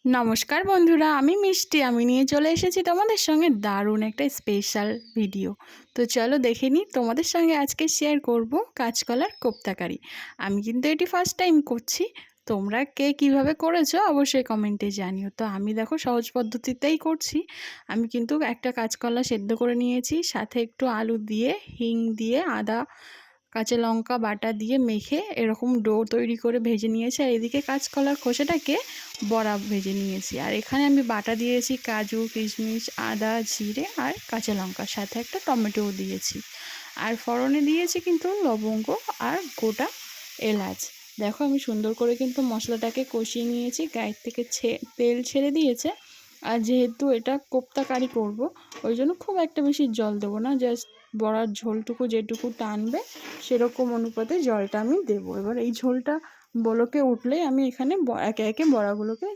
নমস্কার বন্ধুরা, আমি মিষ্টি। আমি নিয়ে চলে এসেছি তোমাদের সঙ্গে দারুণ একটা স্পেশাল ভিডিও। তো চলো দেখে নিই। তোমাদের সঙ্গে আজকে শেয়ার করব কাঁচকলার কোপ্তাকারি। আমি কিন্তু এটি ফার্স্ট টাইম করছি। তোমরা কে কিভাবে করেছো অবশ্যই কমেন্টে জানিও। তো আমি দেখো সহজ পদ্ধতিতেই করছি। আমি কিন্তু একটা কাঁচকলা সেদ্ধ করে নিয়েছি, সাথে একটু আলু দিয়ে, হিং দিয়ে, আদা, কাঁচা লঙ্কা বাটা দিয়ে মেখে এরকম ডো তৈরি করে ভেজে নিয়েছি। আর এদিকে কাঁচকলার খোসাটাকে বড়া ভেজে নিয়েছি। আর এখানে আমি বাটা দিয়েছি কাজু, কিশমিশ, আদা, জিরে আর কাঁচা লঙ্কা, সাথে একটা টমেটোও দিয়েছি। আর ফোড়নে দিয়েছি কিন্তু লবঙ্গ আর গোটা এলাচ। দেখো আমি সুন্দর করে কিন্তু মশলাটাকে কষিয়ে নিয়েছি, গায়ের থেকে তেল ছেড়ে দিয়েছে। আর যেহেতু এটা কোপ্তা কারি করব, ওই জন্য খুব একটা বেশি জল দেবো না, জাস্ট বড়ার ঝোলটুকু যেটুকু টানবে সেরকম অনুপাতে জলটা আমি দেবো। এবার এই ঝোলটা বলকে উঠলেই আমি এখানে একে একে বড়াগুলোকে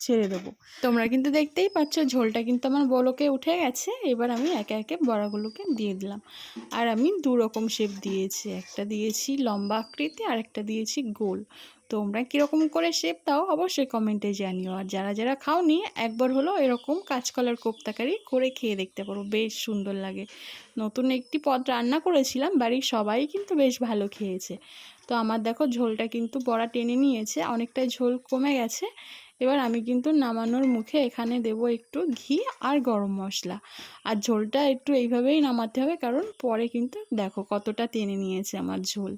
ছেড়ে দেবো। তোমরা কিন্তু দেখতেই পাচ্ছ ঝোলটা কিন্তু আমার বলকে উঠে গেছে। এবার আমি একে একে বড়াগুলোকে দিয়ে দিলাম। আর আমি দু রকম শেপ দিয়েছি, একটা দিয়েছি লম্বা আকৃতি আর একটা দিয়েছি গোল। তোমরা কীরকম করে শেপ দাও অবশ্যই কমেন্টে জানিও। আর যারা যারা খাওনি একবার হলো এরকম কাঁচকলার কোপ্তাকারি করে খেয়ে দেখতে পারো, বেশ সুন্দর লাগে। নতুন একটি পদ রান্না করেছিলাম, বাড়ির সবাই কিন্তু বেশ ভালো খেয়েছে। তো আমার দেখো ঝোলটা কিন্তু বড়া টেনে নিয়েছে, অনেকটাই ঝোল কমে গেছে। এবার আমি কিন্তু নামানোর মুখে এখানে দেব একটু ঘি আর গরম মশলা। আর ঝোলটা একটু এইভাবেই নামাতে হবে, কারণ পরে কিন্তু দেখো কতটা টেনে নিয়েছে আমার ঝোল।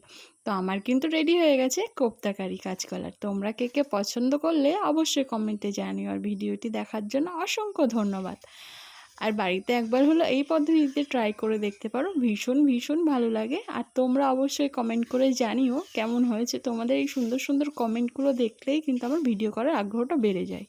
তো আমার কিন্তু রেডি হয়ে গেছে কোপ্তাকারি কাঁচকলার। তোমরা কে কে পছন্দ করলে অবশ্যই কমেন্টে জানিও। আর ভিডিওটি দেখার জন্য অসংখ্য ধন্যবাদ। আর বাড়িতে একবার হলো এই পদ্ধতিতে ট্রাই করে দেখতে পারো, ভীষণ ভীষণ ভালো লাগে। আর তোমরা অবশ্যই কমেন্ট করে জানিও কেমন হয়েছে। তোমাদের এই সুন্দর সুন্দর কমেন্টগুলো দেখলেই কিন্তু আমার ভিডিও করার আগ্রহটা বেড়ে যায়।